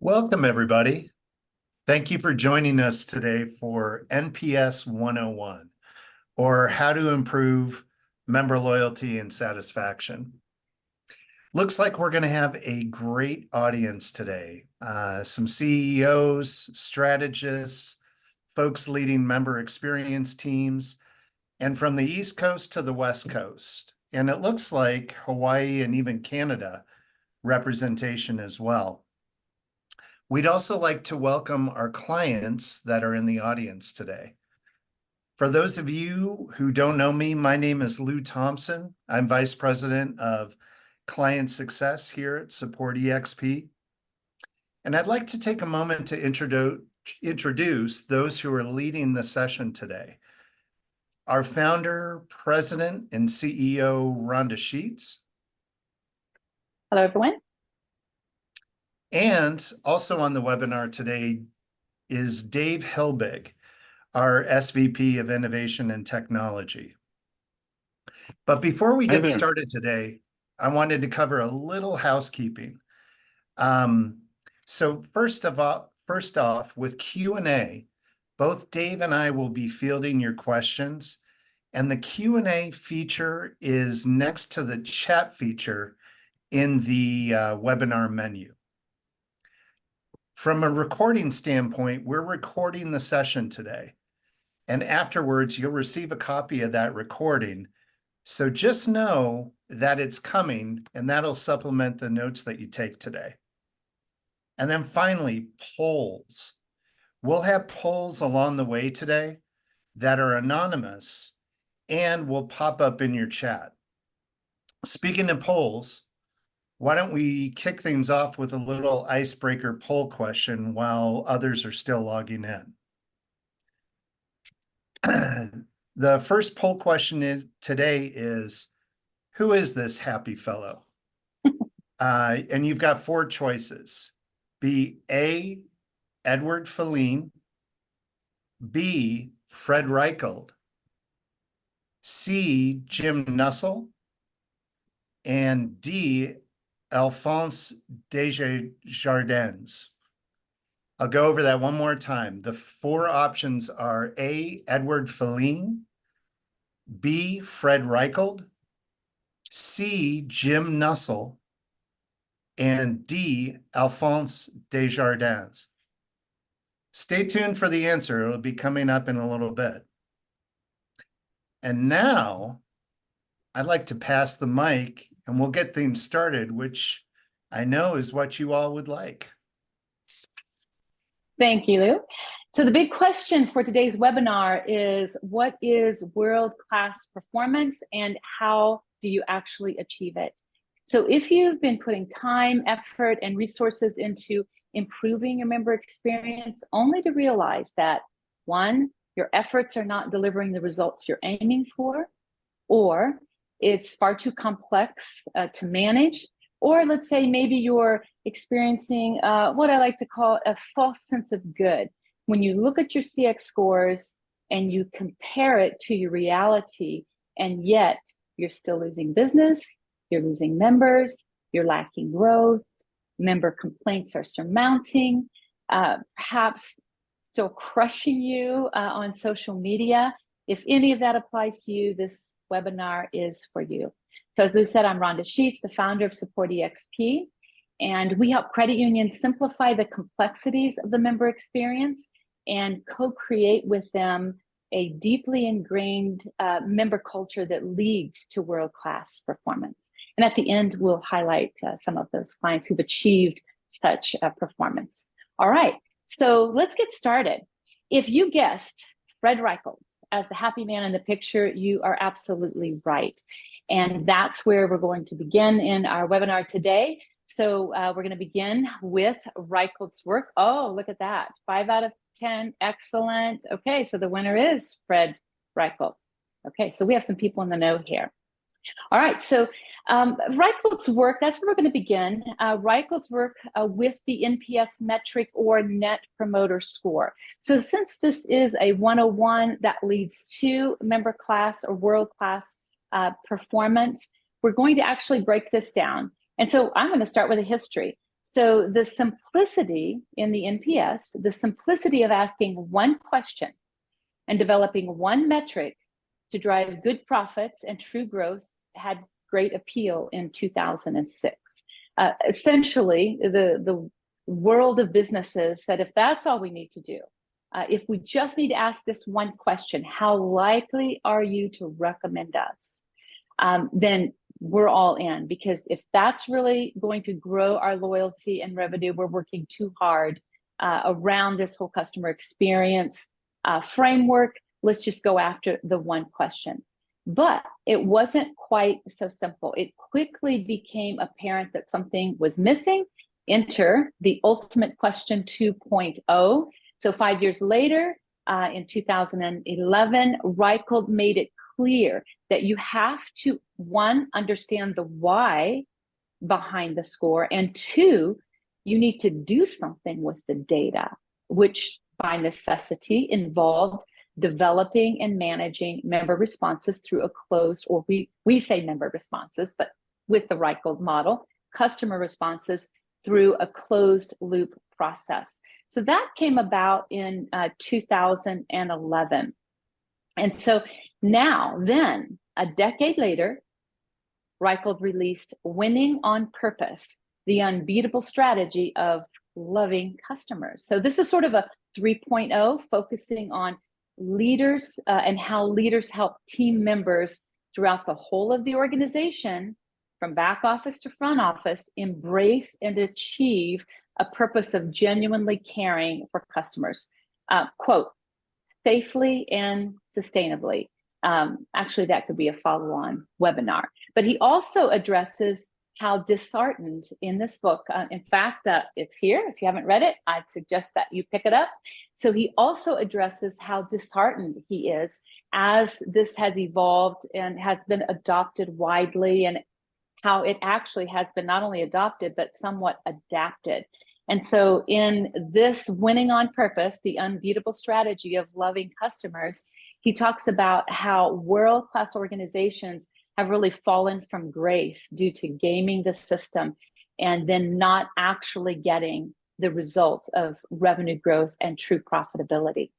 Welcome, everybody. Thank you for joining us today for NPS 101, or How to Improve Member Loyalty and Satisfaction. Looks like we're going to have a great audience today. Some CEOs, strategists, folks leading member experience teams, and from the East Coast to the West Coast. And it looks like Hawaii and even Canada representation as well. We'd also like to welcome our clients that are in the audience today. For those of you who don't know me, my name is Lou Thompson. I'm Vice President of Client Success here at Support EXP. And I'd like to take a moment to introduce those who are leading the session today. Our founder, president, and CEO, Rhonda Sheets. Hello, everyone. And also on the webinar today is Dave Hilbig, our SVP of Innovation and Technology. But before we get started today, I wanted to cover a little housekeeping. So first off, with Q&A, both Dave and I will be fielding your questions, and the Q&A feature is next to the chat feature in the webinar menu. From a recording standpoint, we're recording the session today, and afterwards you'll receive a copy of that recording. So just know that it's coming, and that'll supplement the notes that you take today. And then finally, polls. We'll have polls along the way today that are anonymous and will pop up in your chat. Speaking of polls, why don't we kick things off with a little icebreaker poll question while others are still logging in? The first poll question today is, who is this happy fellow? And you've got four choices. Be A, Edward Feline, B, Fred Reichelt, C, Jim Nussel, and D, Alphonse Desjardins. I'll go over that one more time. The four options are A, Edward Feline, B, Fred Reichelt, C, Jim Nussel, and D, Alphonse Desjardins. Stay tuned for the answer. It'll be coming up in a little bit. And now I'd like to pass the mic and we'll get things started, which I know is what you all would like. Thank you, Lou. So the big question for today's webinar is, what is world-class performance and how do you actually achieve it? So if you've been putting time, effort, and resources into improving your member experience, only to realize that, one, your efforts are not delivering the results you're aiming for, or it's far too complex to manage, or let's say maybe you're experiencing what I like to call a false sense of good. When you look at your CX scores and you compare it to your reality, and yet you're still losing business, you're losing members, you're lacking growth, member complaints are surmounting, perhaps still crushing you on social media. If any of that applies to you, this webinar is for you. So as Lou said, I'm Rhonda Sheets, the founder of Support EXP, and we help credit unions simplify the complexities of the member experience and co-create with them a deeply ingrained member culture that leads to world-class performance. And at the end, we'll highlight some of those clients who've achieved such performance. All right, so let's get started. If you guessed Fred Reichelt as the happy man in the picture, you are absolutely right. And that's where we're going to begin in our webinar today. So we're going to begin with Reichelt's work. Oh, look at that. 5 out of 10. Excellent. Okay, so the winner is Fred Reichelt. Okay, so we have some people in the know here. All right, so Reichelt's work, that's where we're going to begin. Reichelt's work with the NPS metric or Net Promoter Score. So since this is a 101 that leads to member class or world-class performance, we're going to actually break this down. And so I'm going to start with a history. So the simplicity in the NPS, the simplicity of asking one question and developing one metric to drive good profits and true growth had great appeal in 2006. Essentially, the world of businesses said, if that's all we need to do, if we just need to ask this one question, how likely are you to recommend us? Then we're all in, because if that's really going to grow our loyalty and revenue, we're working too hard around this whole customer experience framework. Let's just go after the one question. But it wasn't quite so simple. It quickly became apparent that something was missing. Enter the ultimate question 2.0. So 5 years later, in 2011, Reichelt made it clear that you have to, one, understand the why behind the score, and two, you need to do something with the data, which by necessity involved developing and managing member responses through a closed, or we say member responses, but with the Reichelt model, customer responses through a closed loop process. So that came about in 2011. And so now, then, a decade later, Reichelt released Winning on Purpose, the unbeatable strategy of loving customers. So this is sort of a 3.0, focusing on leaders and how leaders help team members throughout the whole of the organization, from back office to front office, embrace and achieve a purpose of genuinely caring for customers, quote, safely and sustainably. Actually, that could be a follow-on webinar. But he also addresses how disheartened in this book. In fact, it's here. If you haven't read it, I'd suggest that you pick it up. So he also addresses how disheartened he is as this has evolved and has been adopted widely, and how it actually has been not only adopted, but somewhat adapted. And so in this Winning on Purpose, the unbeatable strategy of loving customers, he talks about how world-class organizations have really fallen from grace due to gaming the system and then not actually getting the results of revenue growth and true profitability.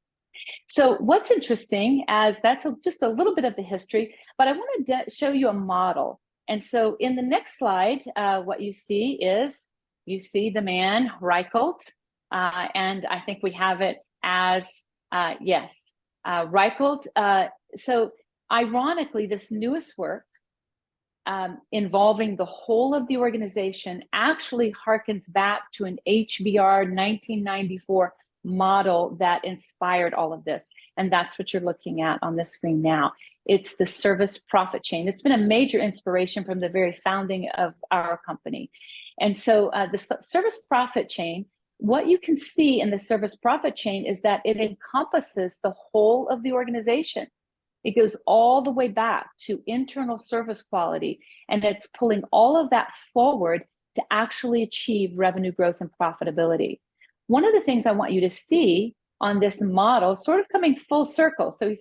So what's interesting, as that's just a little bit of the history, but I want to show you a model. And so in the next slide, what you see is, you see the man, Reichelt, and I think we have it as, yes, Reichelt. So ironically, this newest work involving the whole of the organization actually harkens back to an HBR 1994 model that inspired all of this. And that's what you're looking at on the screen now. It's the service profit chain. It's been a major inspiration from the very founding of our company. And so the service profit chain, what you can see in the service profit chain is that it encompasses the whole of the organization. It goes all the way back to internal service quality, and it's pulling all of that forward to actually achieve revenue growth and profitability. One of the things I want you to see on this model, sort of coming full circle. So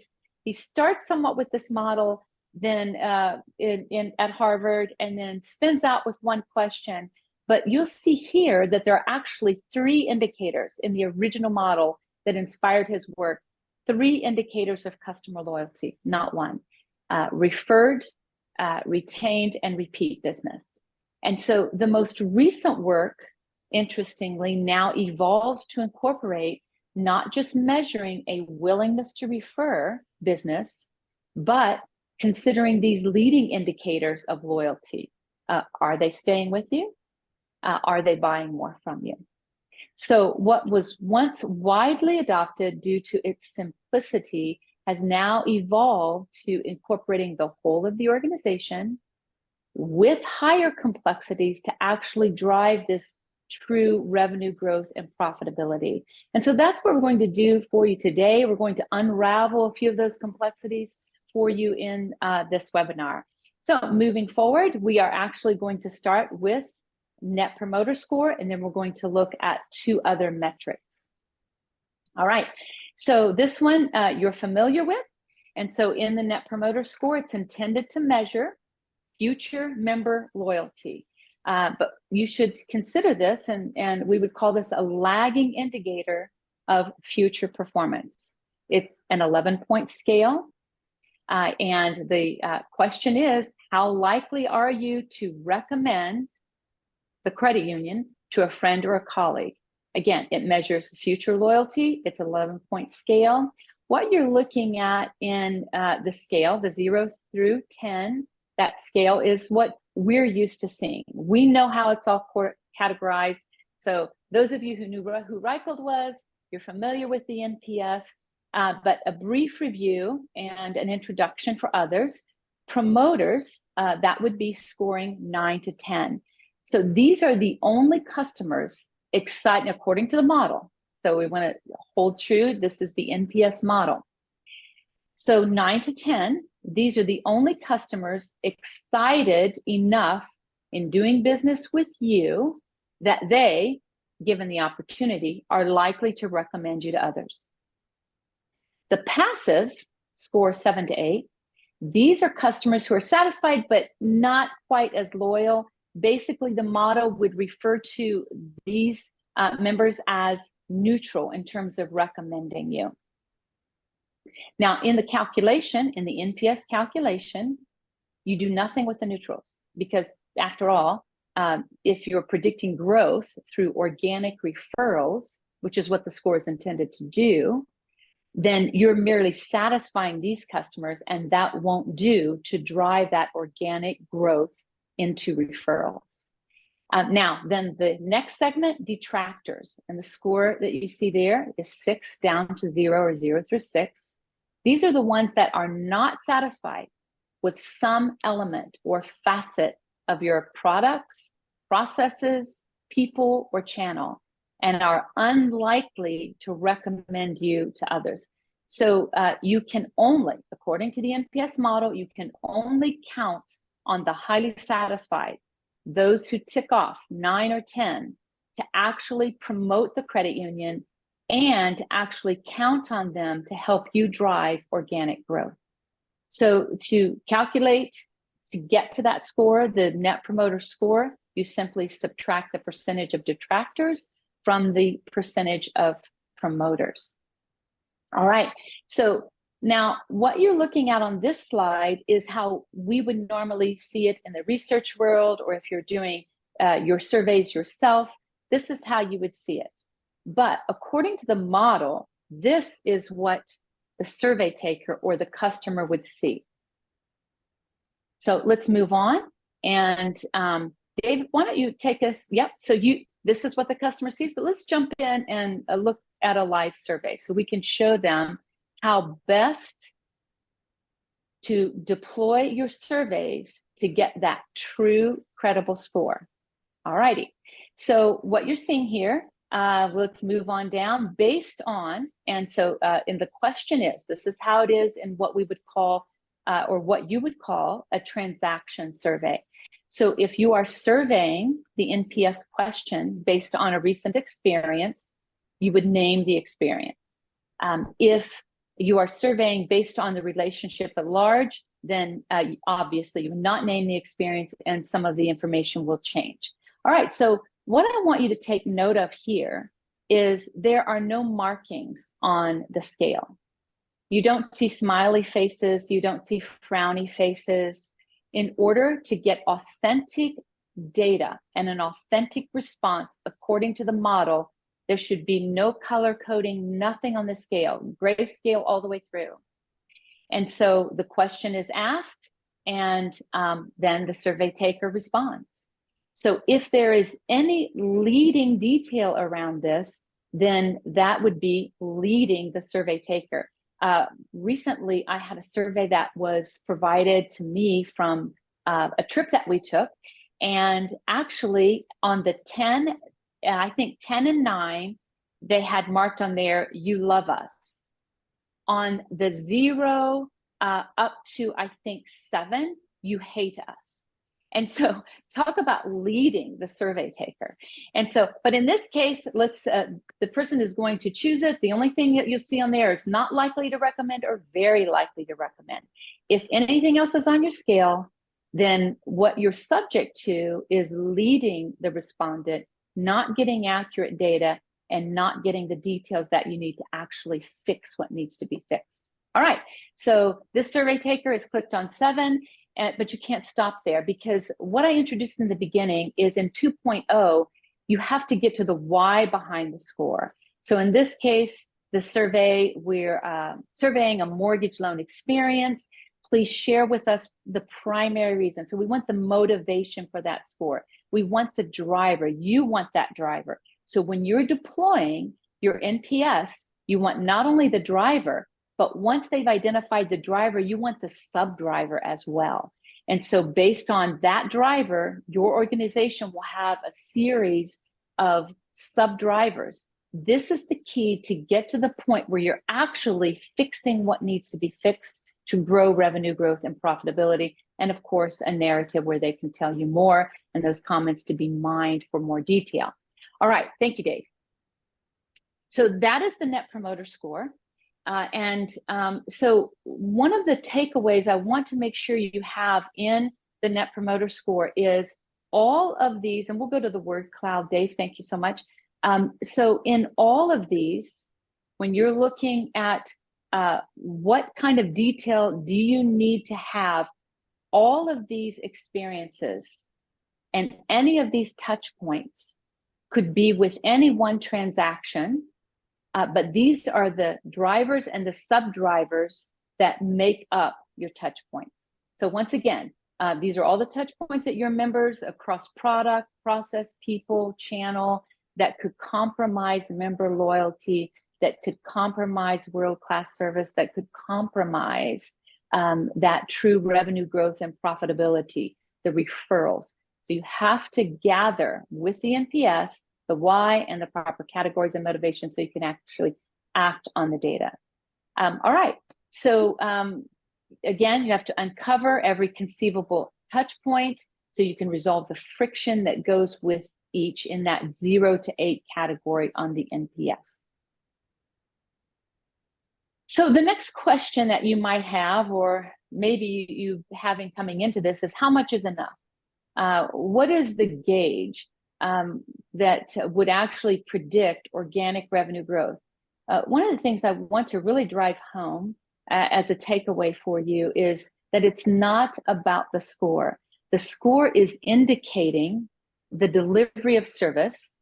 he starts somewhat with this model, then at Harvard, and then spins out with one question. But you'll see here that there are actually 3 indicators in the original model that inspired his work. 3 indicators of customer loyalty, not one. Referred, retained, and repeat business. And so the most recent work, interestingly, now evolves to incorporate not just measuring a willingness to refer business, but considering these leading indicators of loyalty. Are they staying with you? Are they buying more from you? So what was once widely adopted due to its simplicity has now evolved to incorporating the whole of the organization with higher complexities to actually drive this true revenue growth and profitability. And so that's what we're going to do for you today. We're going to unravel a few of those complexities for you in this webinar. So moving forward, we are actually going to start with Net Promoter Score, and then we're going to look at 2 other metrics. All right, so this one you're familiar with. And so in the Net Promoter Score, it's intended to measure future member loyalty. But you should consider this, and we would call this a lagging indicator of future performance. It's an 11-point scale. And the question is, how likely are you to recommend the credit union to a friend or a colleague? Again, it measures future loyalty. It's an 11-point scale. What you're looking at in the scale, the 0 through 10, that scale is what we're used to seeing. We know how it's all categorized. So those of you who knew who Reichelt was, you're familiar with the NPS, but a brief review and an introduction for others. Promoters, that would be scoring 9 to 10. So these are the only customers excited according to the model. So we want to hold true. This is the NPS model. So 9 to 10, these are the only customers excited enough in doing business with you that they, given the opportunity, are likely to recommend you to others. The passives score 7 to 8. These are customers who are satisfied, but not quite as loyal. Basically, the model would refer to these members as neutral in terms of recommending you. Now, in the calculation, in the NPS calculation, you do nothing with the neutrals because, after all, if you're predicting growth through organic referrals, which is what the score is intended to do, then you're merely satisfying these customers, and that won't do to drive that organic growth into referrals. Now, then the next segment, detractors, and the score that you see there is 6 down to 0 or 0 through 6. These are the ones that are not satisfied with some element or facet of your products, processes, people, or channel, and are unlikely to recommend you to others. So you can only, according to the NPS model, you can only count on the highly satisfied, those who tick off 9 or 10, to actually promote the credit union and actually count on them to help you drive organic growth. So to calculate, to get to that score, the Net Promoter Score, you simply subtract the percentage of detractors from the percentage of promoters. All right, so now what you're looking at on this slide is how we would normally see it in the research world, or if you're doing your surveys yourself, this is how you would see it. But according to the model, this is what the survey taker or the customer would see. So let's move on. And Dave, why don't you take us? Yep. So this is what the customer sees, but let's jump in and look at a live survey so we can show them how best to deploy your surveys to get that true credible score. All righty. So what you're seeing here, let's move on down based on, and so and the question is, this is how it is in what we would call, or what you would call a transaction survey. So if you are surveying the NPS question based on a recent experience, you would name the experience. If you are surveying based on the relationship at large, then obviously you would not name the experience, and some of the information will change. All right, so what I want you to take note of here is there are no markings on the scale. You don't see smiley faces, you don't see frowny faces. In order to get authentic data and an authentic response according to the model, there should be no color coding, nothing on the scale, grayscale all the way through. And so the question is asked, and then the survey taker responds. So if there is any leading detail around this, then that would be leading the survey taker. Recently, I had a survey that was provided to me from a trip that we took. And actually on the 10, I think 10 and 9, they had marked on there, "You love us." On the 0 up to, I think, 7, "You hate us." And so talk about leading the survey taker. And so, but in this case, the person is going to choose it. The only thing that you'll see on there is not likely to recommend or very likely to recommend. If anything else is on your scale, then what you're subject to is leading the respondent, not getting accurate data, and not getting the details that you need to actually fix what needs to be fixed. All right, so this survey taker has clicked on 7, but you can't stop there, because what I introduced in the beginning is in 2.0, you have to get to the why behind the score. So in this case, the survey, we're surveying a mortgage loan experience. Please share with us the primary reason. So we want the motivation for that score. We want the driver. You want that driver. So when you're deploying your NPS, you want not only the driver, but once they've identified the driver, you want the sub-driver as well. And so based on that driver, your organization will have a series of sub-drivers. This is the key to get to the point where you're actually fixing what needs to be fixed to grow revenue growth and profitability. And of course, a narrative where they can tell you more, and those comments to be mined for more detail. All right, thank you, Dave. So that is the Net Promoter Score. So one of the takeaways I want to make sure you have in the Net Promoter Score is all of these, and we'll go to the word cloud, Dave, thank you so much. So in all of these, when you're looking at what kind of detail do you need to have, all of these experiences and any of these touch points could be with any one transaction, but these are the drivers and the sub-drivers that make up your touch points. So once again, these are all the touch points that your members across product, process, people, channel, that could compromise member loyalty, that could compromise world-class service, that could compromise that true revenue growth and profitability, the referrals. So you have to gather with the NPS, the why, and the proper categories and motivation so you can actually act on the data. All right, so again, you have to uncover every conceivable touch point so you can resolve the friction that goes with each in that 0 to 8 category on the NPS. So the next question that you might have, or maybe you having coming into this, is how much is enough? What is the gauge that would actually predict organic revenue growth? One of the things I want to really drive home as a takeaway for you is that it's not about the score. The score is indicating the delivery of service,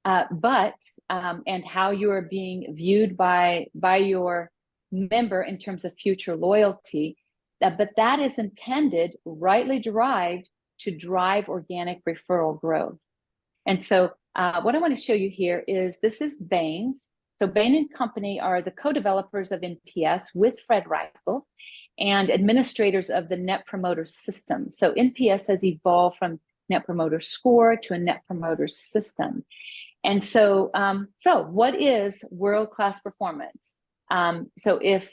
and how you are being viewed by your member in terms of future loyalty, but that is intended, rightly derived, to drive organic referral growth. And so what I want to show you here is, this is Bain's. So Bain and Company are the co-developers of NPS with Fred Reichel and administrators of the Net Promoter System. So NPS has evolved from Net Promoter Score to a Net Promoter System. And so, what is world-class performance? So if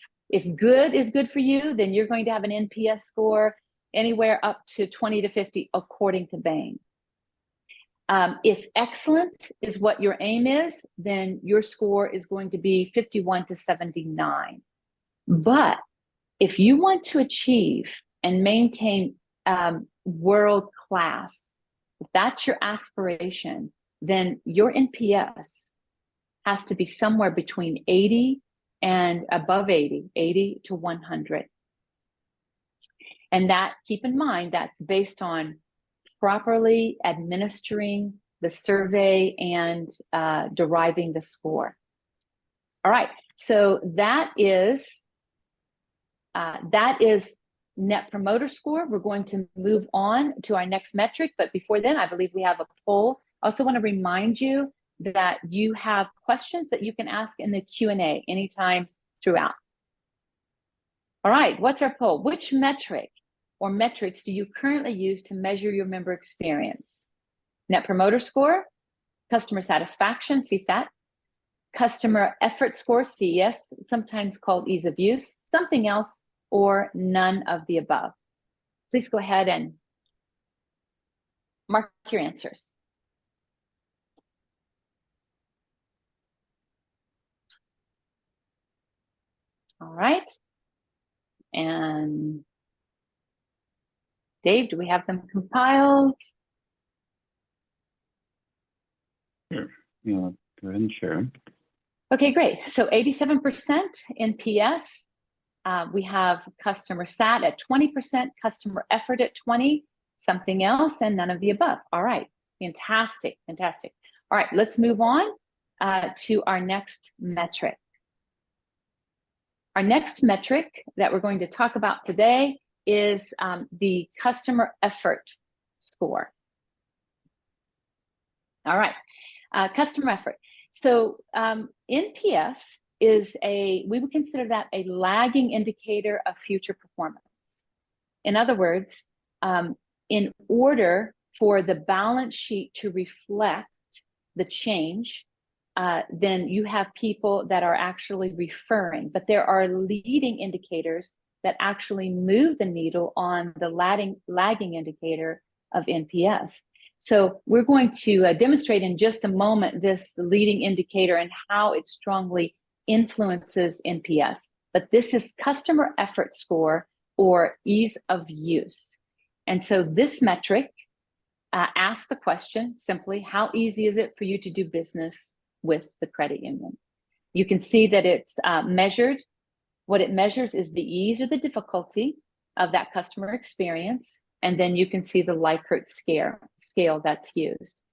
good is good for you, then you're going to have an NPS score anywhere up to 20 to 50, according to Bain. If excellent is what your aim is, then your score is going to be 51 to 79. But if you want to achieve and maintain world class, if that's your aspiration, then your NPS has to be somewhere between 80 and above 80 to 100. And that, keep in mind, that's based on properly administering the survey and deriving the score. All right, so that is Net Promoter Score. We're going to move on to our next metric, but before then, I believe we have a poll. I also want to remind you that you have questions that you can ask in the Q&A anytime throughout. All right, what's our poll? Which metric or metrics do you currently use to measure your member experience? Net Promoter Score, Customer Satisfaction, CSAT, Customer Effort Score, CES, sometimes called Ease of Use, something else, or none of the above? Please go ahead and mark your answers. All right. And Dave, do we have them compiled? Sure. Yeah, go ahead and share them. Okay, great. So 87% NPS. We have customer sat at 20%, customer effort at 20, something else, and none of the above. All right, fantastic, fantastic. All right, let's move on to our next metric. Our next metric that we're going to talk about today is the customer effort score. All right, customer effort. So NPS is we would consider that a lagging indicator of future performance. In other words, in order for the balance sheet to reflect the change, then you have people that are actually referring, but there are leading indicators that actually move the needle on the lagging indicator of NPS. So we're going to demonstrate in just a moment this leading indicator and how it strongly influences NPS. But this is customer effort score, or ease of use. And so this metric asks the question simply, how easy is it for you to do business with the credit union? You can see that it's measured. What it measures is the ease or the difficulty of that customer experience. And then you can see the Likert scale that's used.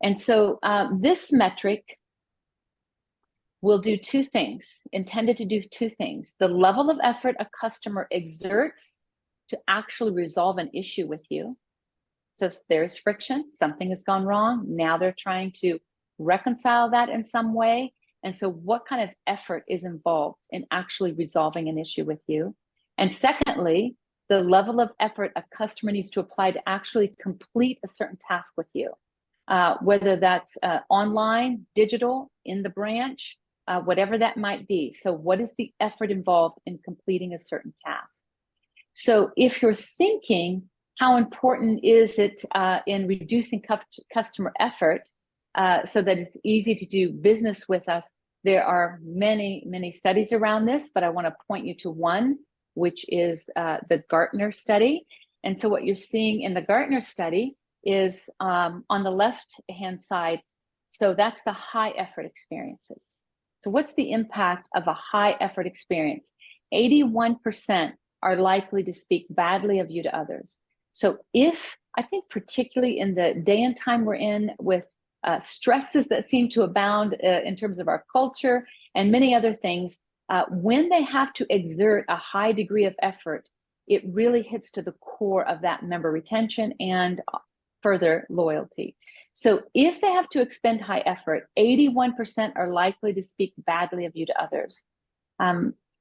And so this metric will do two things, intended to do two things. The level of effort a customer exerts to actually resolve an issue with you. So there's friction, something has gone wrong. Now they're trying to reconcile that in some way. And so what kind of effort is involved in actually resolving an issue with you? And secondly, the level of effort a customer needs to apply to actually complete a certain task with you, whether that's online, digital, in the branch, whatever that might be. So what is the effort involved in completing a certain task? So if you're thinking, how important is it in reducing customer effort so that it's easy to do business with us? There are many, many studies around this, but I want to point you to one, which is the Gartner study. And so what you're seeing in the Gartner study is on the left-hand side, so that's the high effort experiences. So what's the impact of a high effort experience? 81% are likely to speak badly of you to others. So I think particularly in the day and time we're in with stresses that seem to abound in terms of our culture and many other things, when they have to exert a high degree of effort, it really hits to the core of that member retention and further loyalty. So if they have to expend high effort, 81% are likely to speak badly of you to others.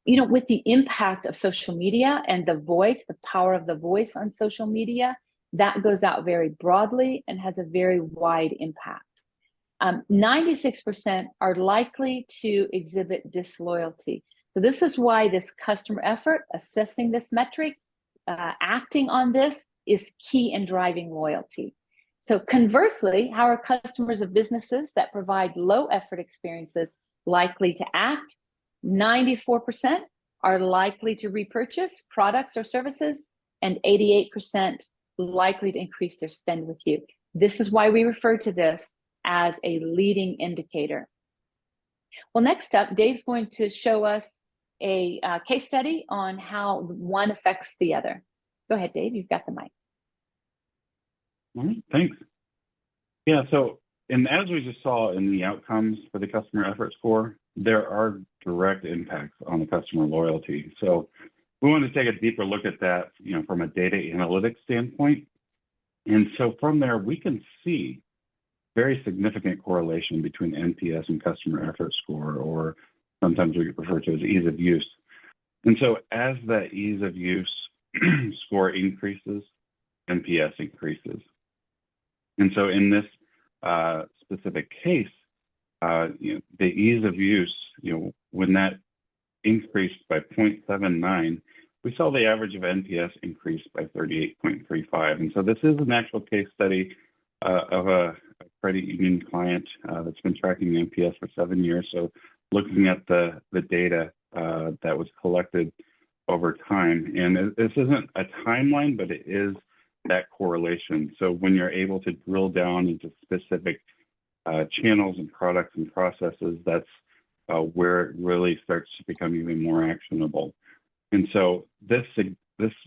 With the impact of social media and the power of the voice on social media, that goes out very broadly and has a very wide impact. 96% are likely to exhibit disloyalty. So this is why this customer effort, assessing this metric, acting on this is key in driving loyalty. So conversely, how are customers of businesses that provide low effort experiences likely to act? 94% are likely to repurchase products or services, and 88% likely to increase their spend with you. This is why we refer to this as a leading indicator. Well, next up, Dave's going to show us a case study on how one affects the other. Go ahead, Dave, you've got the mic. All right, thanks. Yeah, so, and as we just saw in the outcomes for the customer effort score, there are direct impacts on the customer loyalty. So we want to take a deeper look at that, from a data analytics standpoint. And so from there, we can see very significant correlation between NPS and customer effort score, or sometimes we refer to as ease of use. And so as that ease of use score increases, NPS increases. And so in this specific case, the ease of use, when that increased by 0.79, we saw the average of NPS increase by 38.35. And so this is an actual case study of a credit union client that's been tracking NPS for 7 years. So looking at the data that was collected over time. And this isn't a timeline, but it is that correlation. So when you're able to drill down into specific channels and products and processes, that's where it really starts to become even more actionable. And so this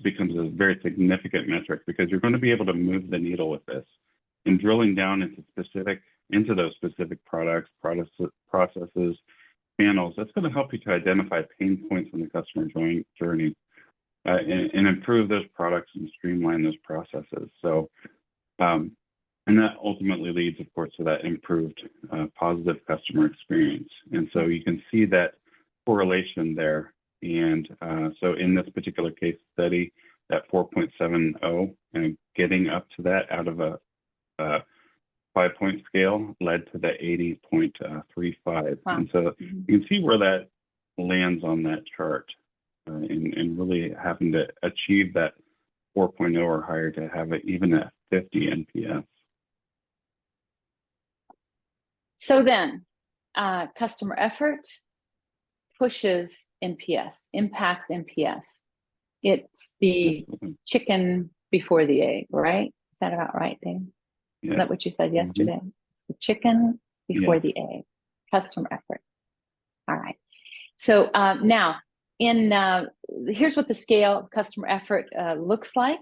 becomes a very significant metric, because you're going to be able to move the needle with this. And drilling down into those specific products, processes, channels, that's going to help you to identify pain points in the customer journey and improve those products and streamline those processes. So, and that ultimately leads, of course, to that improved positive customer experience. And so you can see that correlation there. And so in this particular case study, that 4.70 and getting up to that out of a 5-point scale led to the 80.35. Wow. And so you can see where that lands on that chart, and really having to achieve that 4.0 or higher to have it even at 50 NPS. So then, customer effort pushes NPS, impacts NPS. It's the chicken before the egg, right? Is that about right, Dave? Yeah. Is that what you said yesterday? It's the chicken before the egg, customer effort. All right. So now, here's what the scale of customer effort looks like.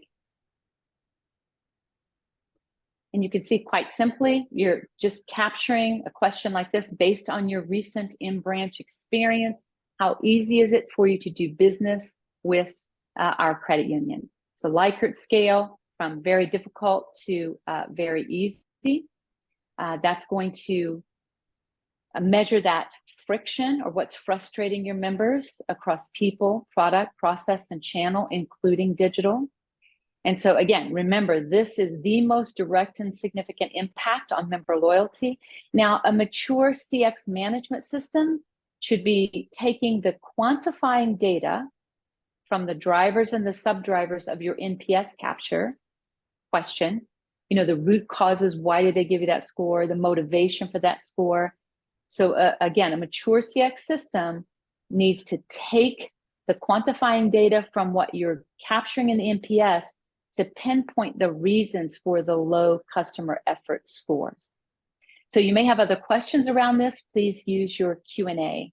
And you can see quite simply, you're just capturing a question like this based on your recent in-branch experience. How easy is it for you to do business with our credit union? It's a Likert scale from very difficult to very easy. That's going to measure that friction, or what's frustrating your members across people, product, process, and channel, including digital. And so again, remember, this is the most direct and significant impact on member loyalty. Now, a mature CX management system should be taking the quantifying data from the drivers and the sub-drivers of your NPS capture question. You know, the root causes, why did they give you that score, the motivation for that score. So again, a mature CX system needs to take the quantifying data from what you're capturing in the NPS to pinpoint the reasons for the low customer effort scores. So you may have other questions around this. Please use your Q&A.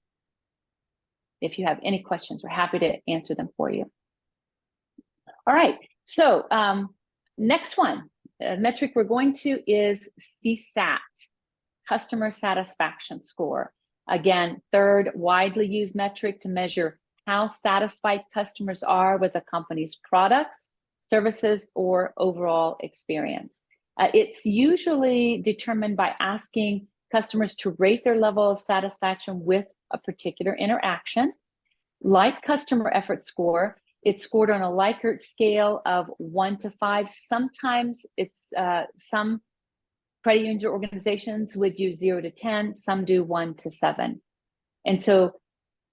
If you have any questions, we're happy to answer them for you. All right, so next one, metric we're going to is CSAT, customer satisfaction score. Again, third widely used metric to measure how satisfied customers are with a company's products, services, or overall experience. It's usually determined by asking customers to rate their level of satisfaction with a particular interaction. Like customer effort score, it's scored on a Likert scale of 1 to 5. Sometimes it's some credit unions or organizations would use 0 to 10, some do 1 to 7. And so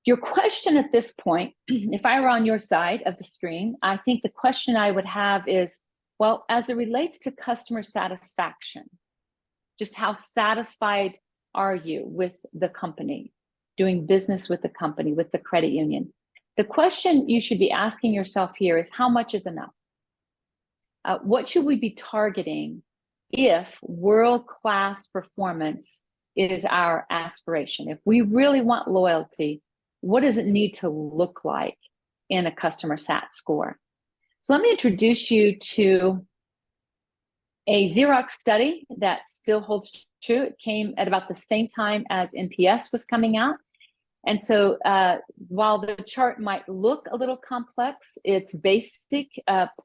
your question at this point, if I were on your side of the screen, I think the question I would have is, well, as it relates to customer satisfaction, just how satisfied are you with the company, doing business with the company, with the credit union? The question you should be asking yourself here is, how much is enough? What should we be targeting if world-class performance is our aspiration? If we really want loyalty, what does it need to look like in a customer sat score? So let me introduce you to a Xerox study that still holds true. It came at about the same time as NPS was coming out. And so while the chart might look a little complex, it's basic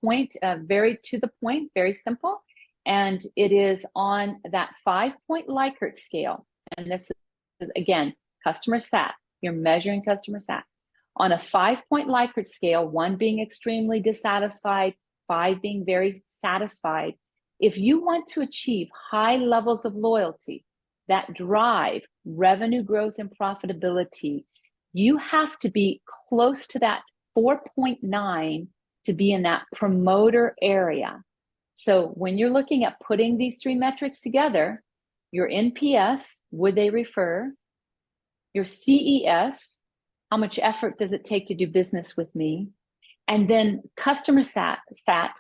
point, very to the point, very simple. And it is on that 5-point Likert scale. And this is, again, customer sat. You're measuring customer sat. On a 5-point Likert scale, 1 being extremely dissatisfied, 5 being very satisfied. If you want to achieve high levels of loyalty that drive revenue growth and profitability, you have to be close to that 4.9 to be in that promoter area. So when you're looking at putting these 3 metrics together, your NPS, would they refer? Your CES, how much effort does it take to do business with me? And then customer sat,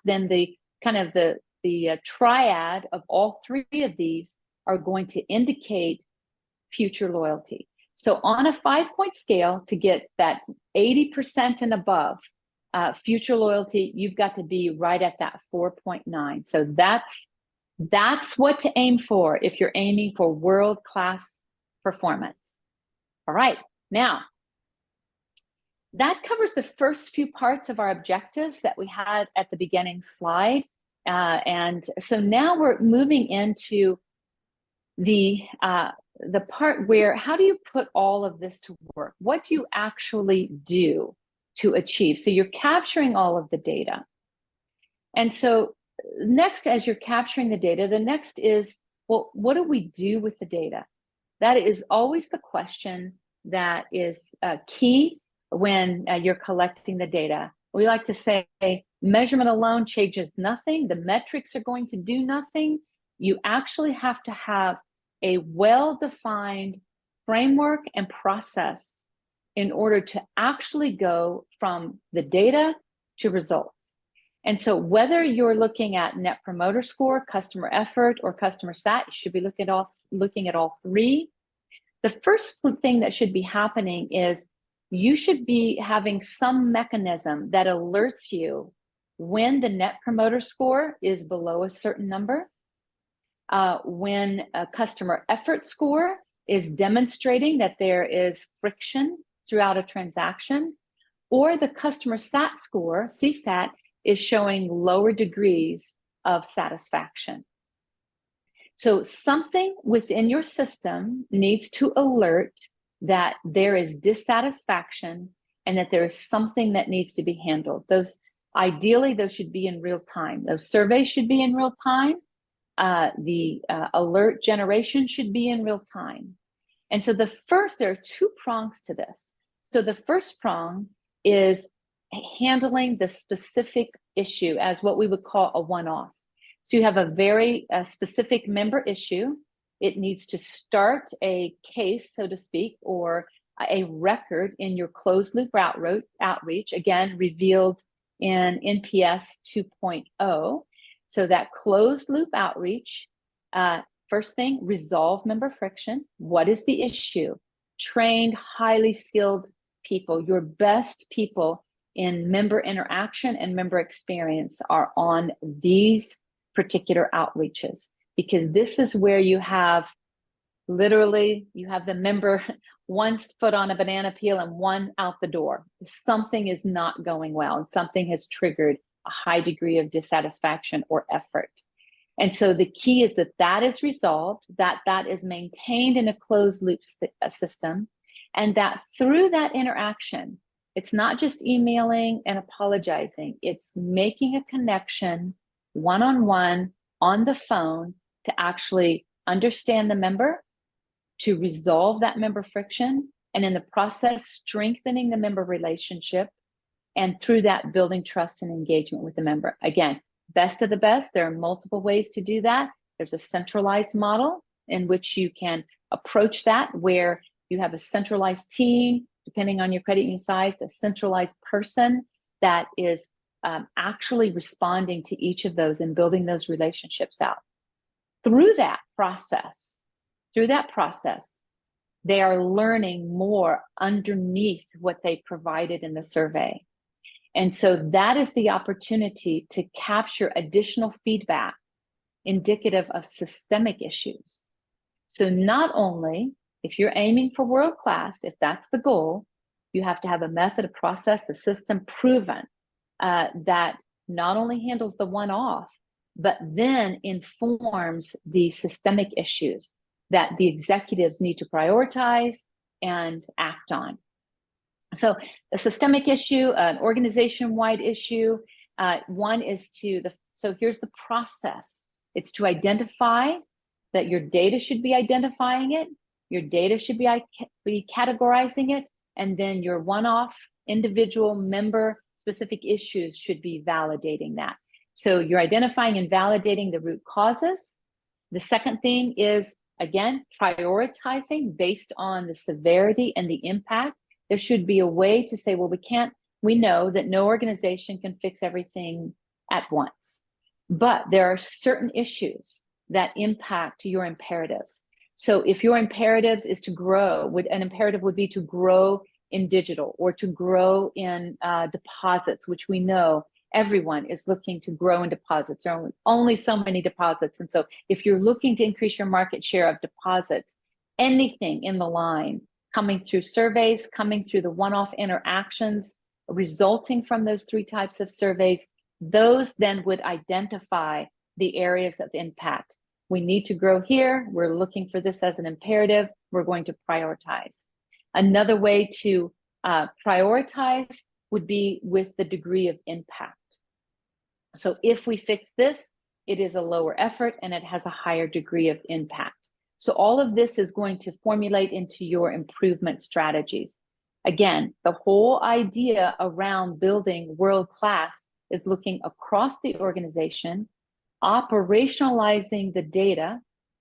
then the kind of the triad of all three of these are going to indicate future loyalty. So on a 5-point scale, to get that 80% and above future loyalty, you've got to be right at that 4.9. So that's what to aim for if you're aiming for world-class performance. All right, now that covers the first few parts of our objectives that we had at the beginning slide. And so now we're moving into the part where, how do you put all of this to work? What do you actually do to achieve? So you're capturing all of the data. And so next, as you're capturing the data, the next is, well, what do we do with the data? That is always the question that is key when you're collecting the data. We like to say measurement alone changes nothing. The metrics are going to do nothing. You actually have to have a well-defined framework and process in order to actually go from the data to results. And so whether you're looking at Net Promoter Score, customer effort, or customer sat, you should be looking at all three. The first thing that should be happening is you should be having some mechanism that alerts you when the Net Promoter Score is below a certain number, when a customer effort score is demonstrating that there is friction throughout a transaction, or the customer sat score, CSAT, is showing lower degrees of satisfaction. So something within your system needs to alert that there is dissatisfaction and that there is something that needs to be handled. Ideally, those should be in real time. Those surveys should be in real time. The alert generation should be in real time. And so there are two prongs to this. So the first prong is handling the specific issue as what we would call a one-off. So you have a very specific member issue. It needs to start a case, so to speak, or a record in your closed loop outreach, again, revealed in NPS 2.0. So that closed loop outreach, first thing, resolve member friction. What is the issue? Trained, highly skilled people, your best people in member interaction and member experience are on these particular outreaches, because this is where you have the member one foot on a banana peel and one out the door. Something is not going well and something has triggered a high degree of dissatisfaction or effort. And so the key is that is resolved, that is maintained in a closed loop system, and that through that interaction, it's not just emailing and apologizing, it's making a connection one-on-one on the phone to actually understand the member, to resolve that member friction, and in the process, strengthening the member relationship, and through that, building trust and engagement with the member. Again, best of the best, there are multiple ways to do that. There's a centralized model in which you can approach that, where you have a centralized team, depending on your credit union size, a centralized person that is actually responding to each of those and building those relationships out. Through that process, they are learning more underneath what they provided in the survey. And so that is the opportunity to capture additional feedback indicative of systemic issues. So not only, if you're aiming for world class, if that's the goal, you have to have a method, a process, a system proven that not only handles the one-off, but then informs the systemic issues that the executives need to prioritize and act on. So a systemic issue, an organization-wide issue, one is so here's the process. It's to identify that your data should be identifying it, your data should be categorizing it, and then your one-off individual member specific issues should be validating that. So you're identifying and validating the root causes. The second thing is, again, prioritizing based on the severity and the impact. There should be a way to say, well, we know that no organization can fix everything at once. But there are certain issues that impact your imperatives. So if your imperatives is to grow, an imperative would be to grow in digital or to grow in deposits, which we know everyone is looking to grow in deposits. There are only so many deposits. And so if you're looking to increase your market share of deposits, anything in the line coming through surveys, coming through the one-off interactions resulting from those 3 types of surveys, those then would identify the areas of impact. We need to grow here. We're looking for this as an imperative. We're going to prioritize. Another way to prioritize would be with the degree of impact. So if we fix this, it is a lower effort and it has a higher degree of impact. So all of this is going to formulate into your improvement strategies. Again, the whole idea around building world-class is looking across the organization, operationalizing the data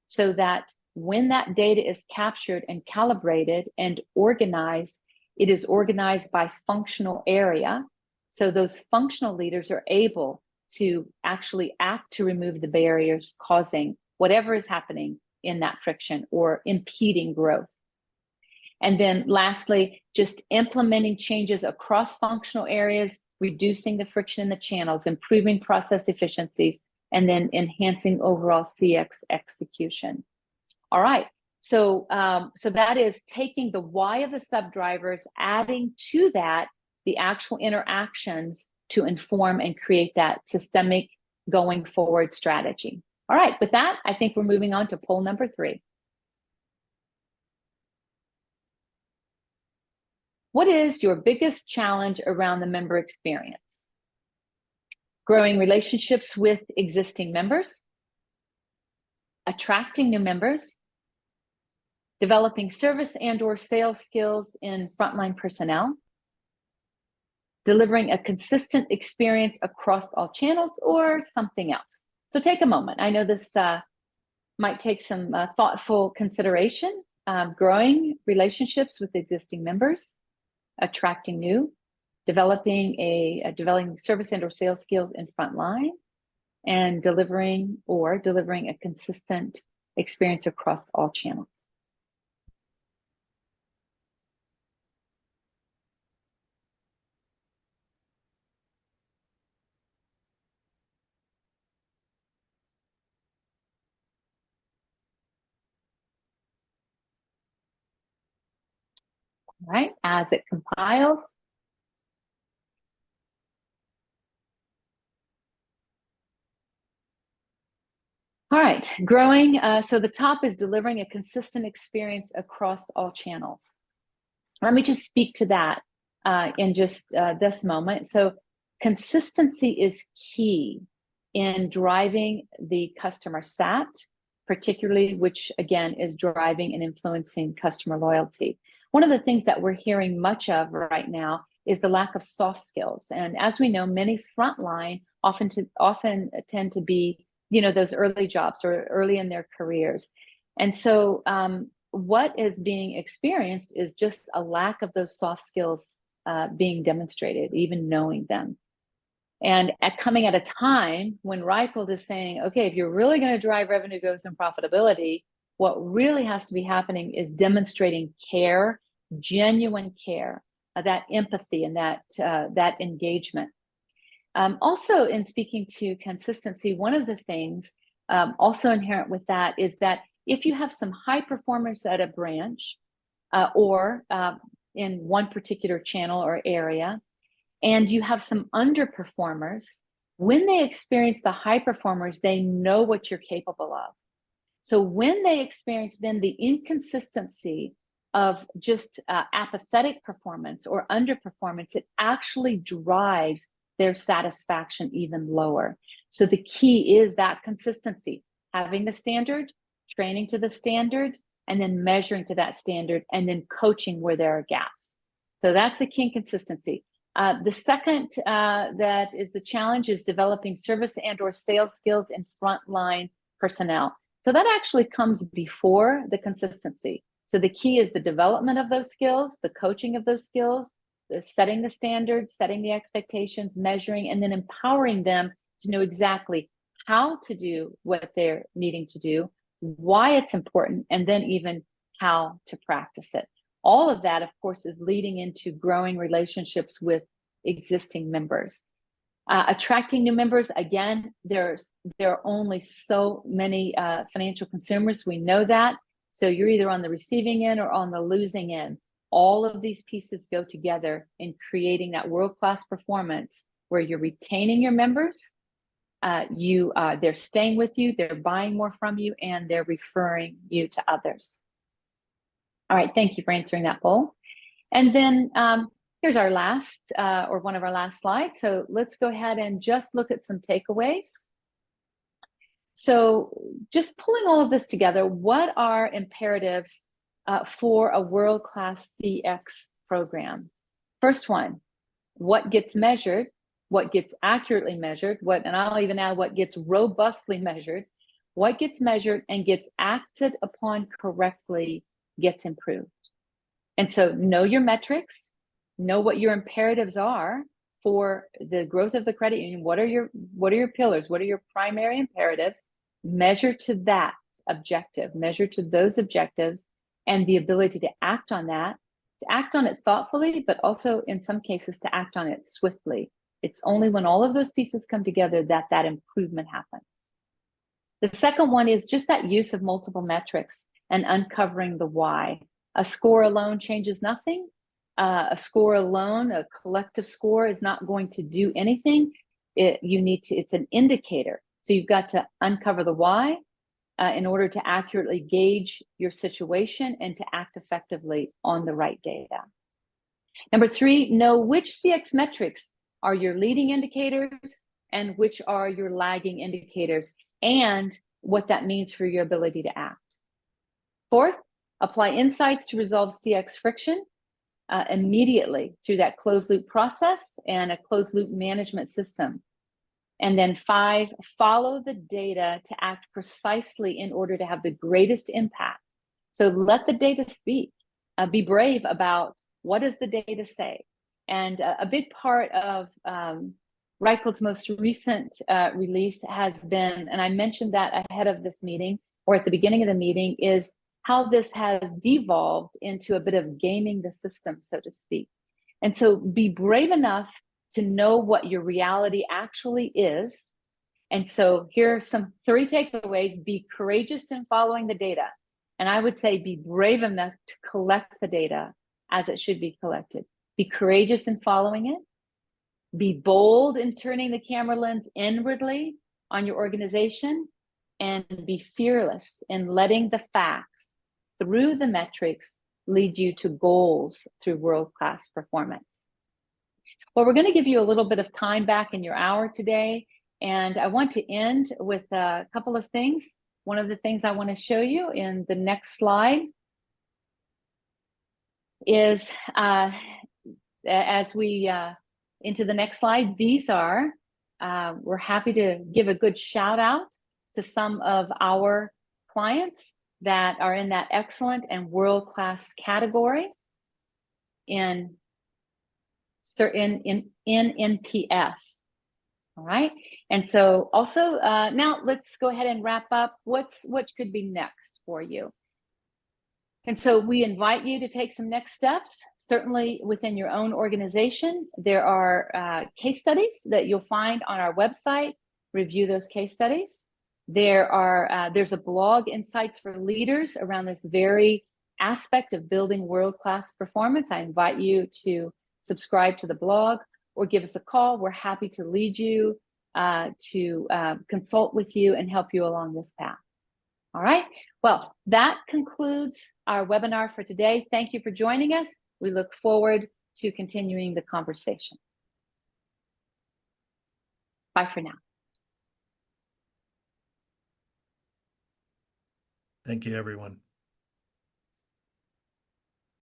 so that when that data is captured and calibrated and organized, it is organized by functional area. So those functional leaders are able to actually act to remove the barriers causing whatever is happening in that friction or impeding growth. And then lastly, just implementing changes across functional areas, reducing the friction in the channels, improving process efficiencies, and then enhancing overall CX execution. All right, so that is taking the why of the subdrivers, adding to that the actual interactions to inform and create that systemic going forward strategy. All right, with that, I think we're moving on to poll number 3. What is your biggest challenge around the member experience? Growing relationships with existing members, attracting new members, developing service and/or sales skills in frontline personnel, delivering a consistent experience across all channels, or something else. So take a moment. I know this might take some thoughtful consideration. Growing relationships with existing members, attracting new, developing service and/or sales skills in frontline, and delivering a consistent experience across all channels. All right, as it compiles. All right, growing. So the top is delivering a consistent experience across all channels. Let me just speak to that in just this moment. So consistency is key in driving the customer sat, particularly, which again is driving and influencing customer loyalty. One of the things that we're hearing much of right now is the lack of soft skills. And as we know, many frontline often tend to be, those early jobs or early in their careers. And so what is being experienced is just a lack of those soft skills being demonstrated, even knowing them. And coming at a time when Reichelt is saying, okay, if you're really going to drive revenue growth and profitability, what really has to be happening is demonstrating care, genuine care, that empathy and that engagement. Also, in speaking to consistency, one of the things also inherent with that is that if you have some high performers at a branch or in one particular channel or area, and you have some underperformers, when they experience the high performers, they know what you're capable of. So when they experience then the inconsistency of just apathetic performance or underperformance, it actually drives their satisfaction even lower. So the key is that consistency, having the standard, training to the standard, and then measuring to that standard, and then coaching where there are gaps. So that's the key in consistency. The second that is the challenge is developing service and/or sales skills in frontline personnel. So that actually comes before the consistency. So the key is the development of those skills, the coaching of those skills, the setting the standards, setting the expectations, measuring, and then empowering them to know exactly how to do what they're needing to do, why it's important, and then even how to practice it. All of that, of course, is leading into growing relationships with existing members. Attracting new members, again, there are only so many financial consumers. We know that. So you're either on the receiving end or on the losing end. All of these pieces go together in creating that world-class performance where you're retaining your members, they're staying with you, they're buying more from you, and they're referring you to others. All right, thank you for answering that poll. And then here's our last, or one of our last slides. So let's go ahead and just look at some takeaways. So just pulling all of this together, what are imperatives for a world-class CX program? First one, what gets measured, what gets accurately measured, and I'll even add what gets robustly measured, what gets measured and gets acted upon correctly gets improved. And so know your metrics, know what your imperatives are for the growth of the credit union. What are your pillars? What are your primary imperatives? Measure to that objective, measure to those objectives, and the ability to act on that, to act on it thoughtfully, but also in some cases to act on it swiftly. It's only when all of those pieces come together that that improvement happens. The second one is just that use of multiple metrics and uncovering the why. A score alone changes nothing. A score alone, a collective score, is not going to do anything. It's an indicator. So you've got to uncover the why in order to accurately gauge your situation and to act effectively on the right data. Number three, know which CX metrics are your leading indicators and which are your lagging indicators, and what that means for your ability to act. Fourth, apply insights to resolve CX friction immediately through that closed loop process and a closed loop management system. And then five, follow the data to act precisely in order to have the greatest impact. So let the data speak. Be brave about what does the data say. And a big part of Reichelt's most recent release has been, and I mentioned that ahead of this meeting or at the beginning of the meeting, is how this has devolved into a bit of gaming the system, so to speak. And so be brave enough to know what your reality actually is. And so here are some 3 takeaways. Be courageous in following the data. And I would say be brave enough to collect the data as it should be collected. Be courageous in following it. Be bold in turning the camera lens inwardly on your organization, and be fearless in letting the facts through the metrics lead you to goals through world-class performance. Well, we're going to give you a little bit of time back in your hour today, and I want to end with a couple of things. One of the things I want to show you in the next slide is, as we into the next slide, these are, we're happy to give a good shout out to some of our clients that are in that excellent and world-class category in NPS. All right. And so also now let's go ahead and wrap up. What could be next for you? And so we invite you to take some next steps. Certainly within your own organization, there are case studies that you'll find on our website. Review those case studies. There's a blog, Insights for Leaders, around this very aspect of building world-class performance. I invite you to subscribe to the blog or give us a call. We're happy to lead you, to consult with you and help you along this path. All right. Well, that concludes our webinar for today. Thank you for joining us. We look forward to continuing the conversation. Bye for now. Thank you, everyone.